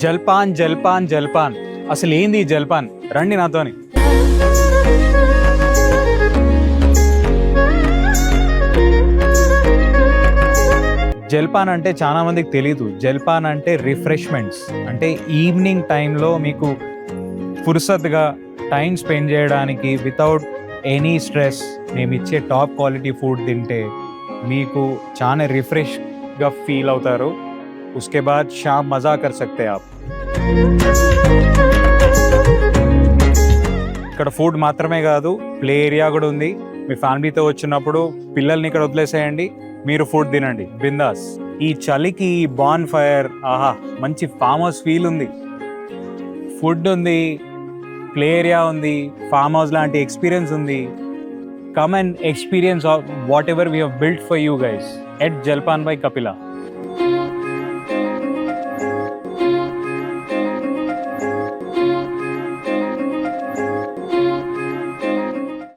జల్పాన్ జల్పాన్ జల్పాన్ అసలు ఏంది ఈ జల్పాన్? రండి నాతోని. జల్పాన్ అంటే చాలా మందికి తెలీదు. జల్పాన్ అంటే రిఫ్రెష్మెంట్స్, అంటే ఈవినింగ్ టైంలో మీకు ఫుర్సత్గా టైం స్పెండ్ చేయడానికి వితౌట్ ఎనీ స్ట్రెస్ మేము ఇచ్చే టాప్ క్వాలిటీ ఫుడ్ తింటే మీకు చాలా రిఫ్రెష్గా ఫీల్ అవుతారు. उसके बाद शाम मज़ा कर सकते हैं आप. ఇక్కడ ఫుడ్ మాత్రమే కాదు, ప్లే ఏరియా కూడా ఉంది. మీ ఫ్యామిలీతో వచ్చినప్పుడు పిల్లల్ని ఇక్కడ వదిలేసేయండి, మీరు ఫుడ్ తినండి బిందాస్. ఈ చలికి బాన్ ఫైర్, ఆహా మంచి ఫామ్ హౌస్ ఫీల్ ఉంది. ఫుడ్ ఉంది, ప్లే ఏరియా ఉంది, ఫామ్ హౌస్ లాంటి ఎక్స్పీరియన్స్ ఉంది. Come and experience of whatever we have built for you guys at Jalpan by Kapila.